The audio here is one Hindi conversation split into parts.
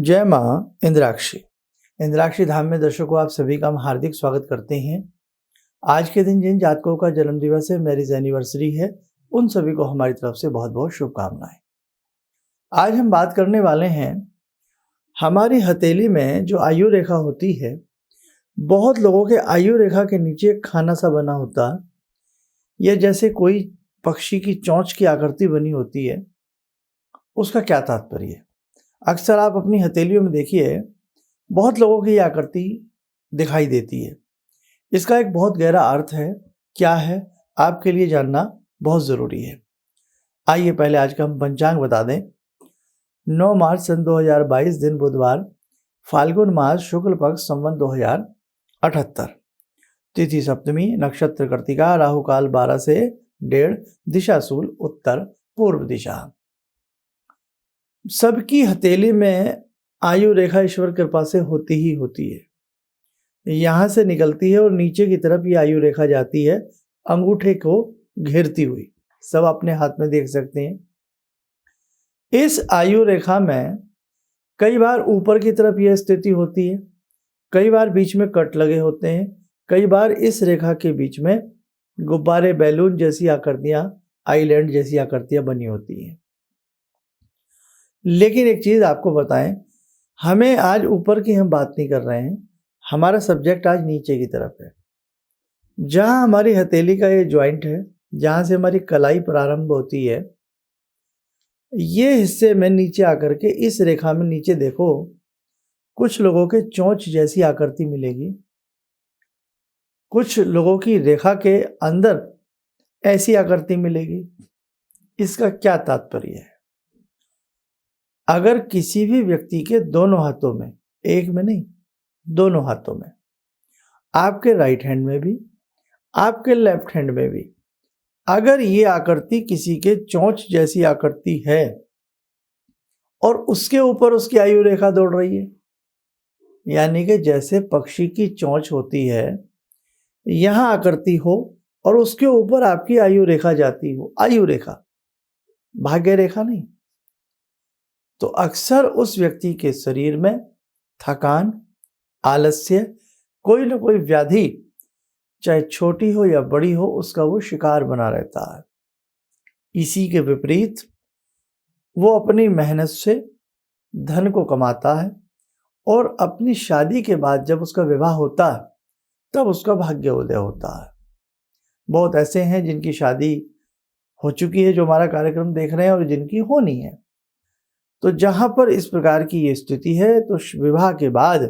जय माँ इंद्राक्षी। इंद्राक्षी धाम में दर्शकों आप सभी का हम हार्दिक स्वागत करते हैं। आज के दिन जिन जातकों का जन्म दिवस है, मैरिज एनिवर्सरी है, उन सभी को हमारी तरफ से बहुत बहुत शुभकामनाएं। आज हम बात करने वाले हैं, हमारी हथेली में जो आयु रेखा होती है, बहुत लोगों के आयु रेखा के नीचे एक खाना सा बना होता है, या जैसे कोई पक्षी की चोंच की आकृति बनी होती है। उसका क्या तात्पर्य है? अक्सर आप अपनी हथेलियों में देखिए, बहुत लोगों की ये आकृति दिखाई देती है। इसका एक बहुत गहरा अर्थ है। क्या है, आपके लिए जानना बहुत ज़रूरी है। आइए पहले आज का हम पंचांग बता दें। 9 मार्च सन 2022 दिन बुधवार, फाल्गुन मास शुक्ल पक्ष संवत 2078, तिथि सप्तमी, नक्षत्र कृत्तिका, राहु काल 12 से 1:30, दिशा शूल उत्तर पूर्व दिशा। सबकी हथेली में आयु रेखा ईश्वर कृपा से होती ही होती है। यहाँ से निकलती है और नीचे की तरफ ये आयु रेखा जाती है, अंगूठे को घेरती हुई। सब अपने हाथ में देख सकते हैं। इस आयु रेखा में कई बार ऊपर की तरफ यह स्थिति होती है, कई बार बीच में कट लगे होते हैं, कई बार इस रेखा के बीच में गुब्बारे, बैलून जैसी आकृतियां, आइलैंड जैसी आकृतियां बनी होती हैं। लेकिन एक चीज़ आपको बताएं, हमें आज ऊपर की हम बात नहीं कर रहे हैं। हमारा सब्जेक्ट आज नीचे की तरफ है, जहां हमारी हथेली का ये जॉइंट है, जहां से हमारी कलाई प्रारंभ होती है। ये हिस्से में नीचे आकर के इस रेखा में नीचे देखो, कुछ लोगों के चोंच जैसी आकृति मिलेगी, कुछ लोगों की रेखा के अंदर ऐसी आकृति मिलेगी। इसका क्या तात्पर्य है? अगर किसी भी व्यक्ति के दोनों हाथों में, एक में नहीं, दोनों हाथों में, आपके राइट हैंड में भी, आपके लेफ्ट हैंड में भी, अगर ये आकृति किसी के चोंच जैसी आकृति है और उसके ऊपर उसकी आयु रेखा दौड़ रही है, यानी कि जैसे पक्षी की चोंच होती है, यहां आकृति हो और उसके ऊपर आपकी आयु रेखा जाती हो, आयु रेखा, भाग्य रेखा नहीं, तो अक्सर उस व्यक्ति के शरीर में थकान, आलस्य, कोई ना कोई व्याधि, चाहे छोटी हो या बड़ी हो, उसका वो शिकार बना रहता है। इसी के विपरीत वो अपनी मेहनत से धन को कमाता है और अपनी शादी के बाद जब उसका विवाह होता है, तब उसका भाग्य उदय होता है। बहुत ऐसे हैं जिनकी शादी हो चुकी है, जो हमारा कार्यक्रम देख रहे हैं, और जिनकी होनी है। तो जहां पर इस प्रकार की ये स्थिति है, तो विवाह के बाद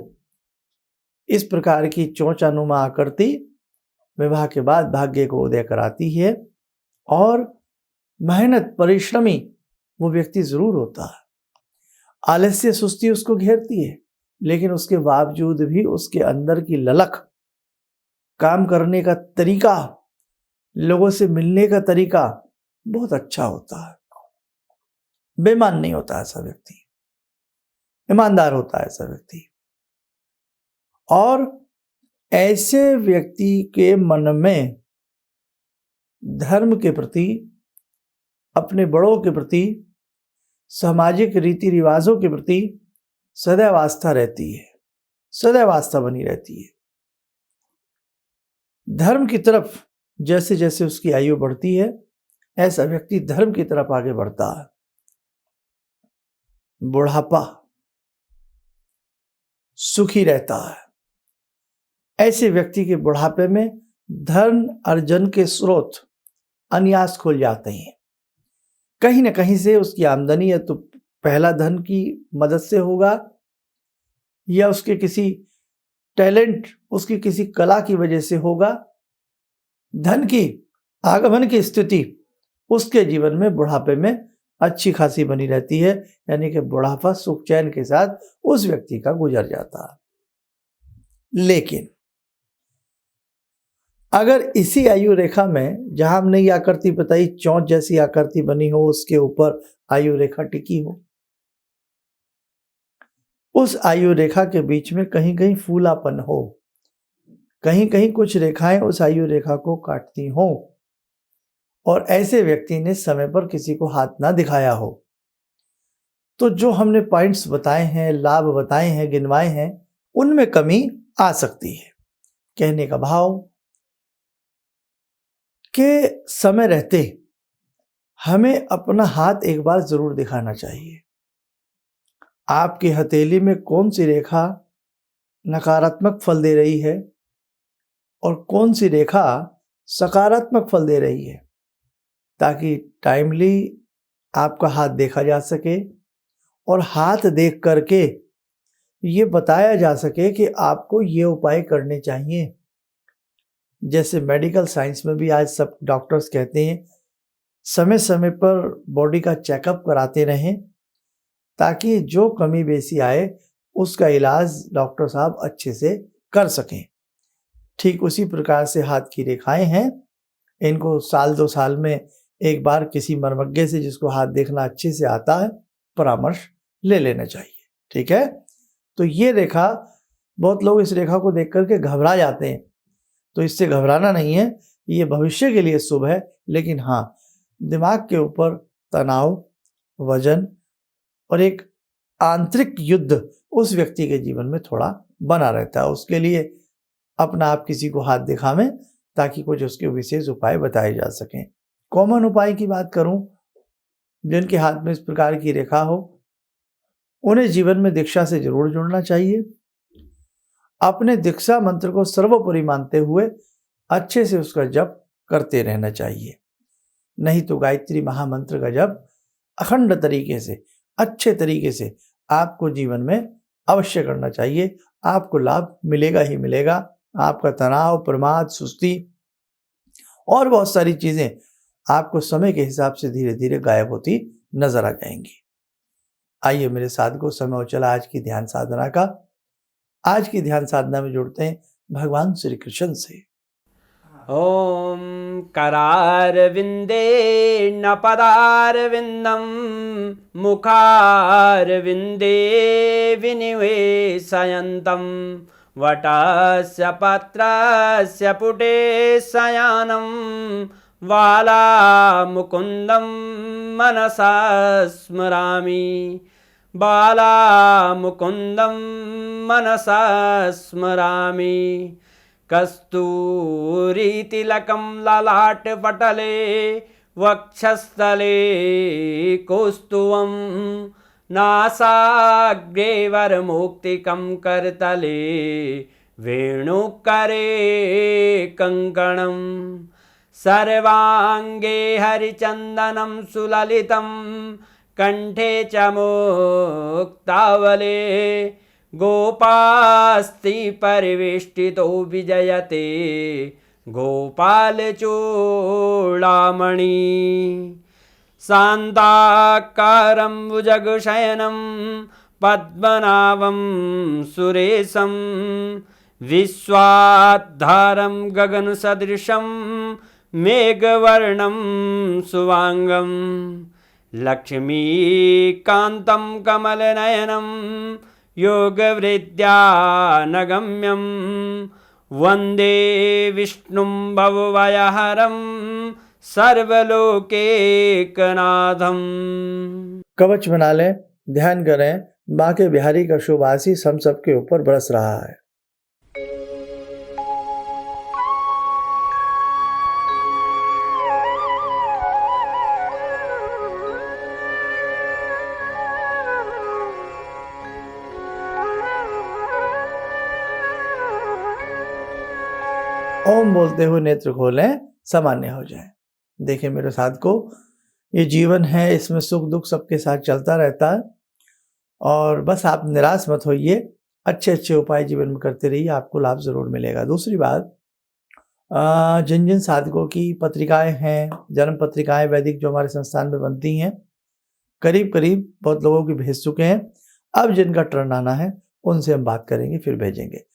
इस प्रकार की चोंचानुमा आकृति विवाह के बाद भाग्य को उदय कराती है, और मेहनत, परिश्रमी वो व्यक्ति जरूर होता है। आलस्य, सुस्ती उसको घेरती है, लेकिन उसके बावजूद भी उसके अंदर की ललक, काम करने का तरीका, लोगों से मिलने का तरीका बहुत अच्छा होता है। बेईमान नहीं होता ऐसा व्यक्ति, ईमानदार होता है ऐसा व्यक्ति। और ऐसे व्यक्ति के मन में धर्म के प्रति, अपने बड़ों के प्रति, सामाजिक रीति रिवाजों के प्रति सदैव आस्था रहती है, सदैव आस्था बनी रहती है। धर्म की तरफ जैसे जैसे उसकी आयु बढ़ती है, ऐसा व्यक्ति धर्म की तरफ आगे बढ़ता है। बुढ़ापा सुखी रहता है। ऐसे व्यक्ति के बुढ़ापे में धन अर्जन के स्रोत अनायास खुल जाते हैं। कहीं ना कहीं से उसकी आमदनी या तो पहला धन की मदद से होगा, या उसके किसी टैलेंट, उसकी किसी कला की वजह से होगा। धन की आगमन की स्थिति उसके जीवन में बुढ़ापे में अच्छी खासी बनी रहती है, यानी कि बुढ़ापा सुख चैन के साथ उस व्यक्ति का गुजर जाता है। लेकिन अगर इसी आयु रेखा में, जहां हमने ये आकृति बताई, चोंच जैसी आकृति बनी हो, उसके ऊपर आयु रेखा टिकी हो, उस आयु रेखा के बीच में कहीं कहीं फूलापन हो, कहीं कहीं कुछ रेखाएं उस आयु रेखा को काटती हों, और ऐसे व्यक्ति ने समय पर किसी को हाथ ना दिखाया हो, तो जो हमने पॉइंट्स बताए हैं, लाभ बताए हैं, गिनवाए हैं, उनमें कमी आ सकती है। कहने का भाव कि समय रहते हमें अपना हाथ एक बार जरूर दिखाना चाहिए। आपकी हथेली में कौन सी रेखा नकारात्मक फल दे रही है और कौन सी रेखा सकारात्मक फल दे रही है, ताकि टाइमली आपका हाथ देखा जा सके और हाथ देख करके ये बताया जा सके कि आपको ये उपाय करने चाहिए। जैसे मेडिकल साइंस में भी आज सब डॉक्टर्स कहते हैं समय समय पर बॉडी का चेकअप कराते रहें, ताकि जो कमी बेसी आए उसका इलाज डॉक्टर साहब अच्छे से कर सकें। ठीक उसी प्रकार से हाथ की रेखाएं हैं, इनको साल 2 साल में एक बार किसी मर्मज्ञ से, जिसको हाथ देखना अच्छे से आता है, परामर्श ले लेना चाहिए। ठीक है, तो ये रेखा, बहुत लोग इस रेखा को देख करके घबरा जाते हैं, तो इससे घबराना नहीं है, ये भविष्य के लिए शुभ है। लेकिन हाँ, दिमाग के ऊपर तनाव, वजन और एक आंतरिक युद्ध उस व्यक्ति के जीवन में थोड़ा बना रहता है। उसके लिए अपना आप किसी को हाथ दिखावें, ताकि कुछ उसके विशेष उपाय बताए जा सकें। कॉमन उपाय की बात करूं, जिनके हाथ में इस प्रकार की रेखा हो, उन्हें जीवन में दीक्षा से जरूर जुड़ना चाहिए। अपने दीक्षा मंत्र को सर्वोपरि मानते हुए अच्छे से उसका जप करते रहना चाहिए। नहीं तो गायत्री महामंत्र का जप अखंड तरीके से, अच्छे तरीके से आपको जीवन में अवश्य करना चाहिए। आपको लाभ मिलेगा ही मिलेगा। आपका तनाव, प्रमाद, सुस्ती और बहुत सारी चीजें आपको समय के हिसाब से धीरे धीरे गायब होती नजर आ जाएंगी। आइए मेरे साथ समय हो चला आज की ध्यान साधना का। आज की ध्यान साधना में जुड़ते हैं भगवान श्री कृष्ण से। ओम करारविंदे न पदारविंदम मुखारविंदे विनिवेशयन्तं वटस्य पत्रस्य पुटे शयानं बालामुकुन्दं मनसा स्मरामि बालामुकुन्दं मनसा स्मरामि कस्तूरीतिलकं ललाटपटले वक्षस्थले कौस्तुभं नासाग्रे वरमौक्तिकं करतले वेणुकरे कङ्कणं सर्वाङ्गे हरिचन्दनं सुललितं कंठे च मुक्तावले गोपास्ति परिवेष्टितो विजयते गोपालचूडामणि शान्ताकारं भुजगशयनं पद्मनाभं सुरेशं विश्वाधारं गगनसदृशं मेघवर्णं शुभांगं लक्ष्मीकान्तं कमलनयनं योगवृद्ध्यानगम्यं वन्दे विष्णुं भवभयहरं सर्वलोकैकनाथं। कवच बना लें, ध्यान करें, माँ के बिहारी का शुभ आशीष हम सबके ऊपर बरस रहा है। ओम बोलते हुए नेत्र खोलें, सामान्य हो जाए। देखिए मेरे साथ को, ये जीवन है, इसमें सुख दुख सबके साथ चलता रहता है, और बस आप निराश मत होइए, अच्छे अच्छे उपाय जीवन में करते रहिए, आपको लाभ जरूर मिलेगा। दूसरी बात, जिन जिन साधकों की पत्रिकाएं हैं, जन्म पत्रिकाएं वैदिक जो हमारे संस्थान में बनती हैं, करीब करीब बहुत लोगों की भेज चुके हैं। अब जिनका टर्न आना है उनसे हम बात करेंगे, फिर भेजेंगे।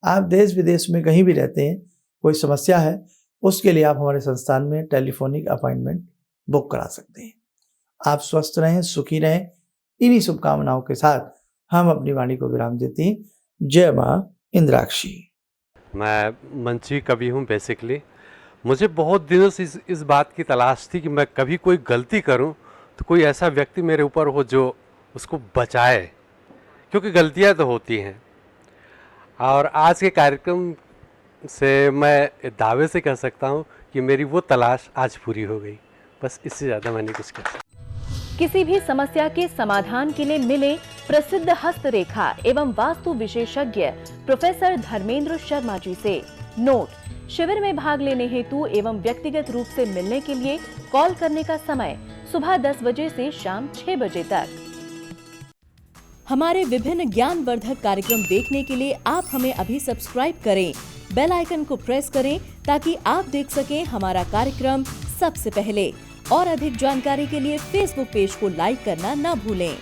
आप देश विदेश में कहीं भी रहते हैं, कोई समस्या है, उसके लिए आप हमारे संस्थान में टेलीफोनिक अपॉइंटमेंट बुक करा सकते हैं। आप स्वस्थ रहें, सुखी रहें, इन्हीं शुभकामनाओं के साथ हम अपनी वाणी को विराम देते हैं। जय माँ इंद्राक्षी। मैं मंची कवि हूँ बेसिकली। मुझे बहुत दिनों से इस बात की तलाश थी कि मैं कभी कोई गलती करूँ तो कोई ऐसा व्यक्ति मेरे ऊपर हो जो उसको बचाए, क्योंकि गलतियां तो होती हैं। और आज के कार्यक्रम से मैं दावे से कह सकता हूँ कि मेरी वो तलाश आज पूरी हो गई। बस इससे ज़्यादा मैं नहीं कुछ कह सकता। किसी भी समस्या के समाधान के लिए मिले प्रसिद्ध हस्तरेखा एवं वास्तु विशेषज्ञ प्रोफेसर धर्मेंद्र शर्मा जी से। नोट: शिविर में भाग लेने हेतु एवं व्यक्तिगत रूप से मिलने के लिए कॉल करने का समय सुबह 10 बजे से शाम 6 बजे तक। हमारे विभिन्न ज्ञानवर्धक कार्यक्रम देखने के लिए आप हमें अभी सब्सक्राइब करें, बेल आइकन को प्रेस करें ताकि आप देख सकें हमारा कार्यक्रम सबसे पहले। और अधिक जानकारी के लिए फेसबुक पेज को लाइक करना न भूलें।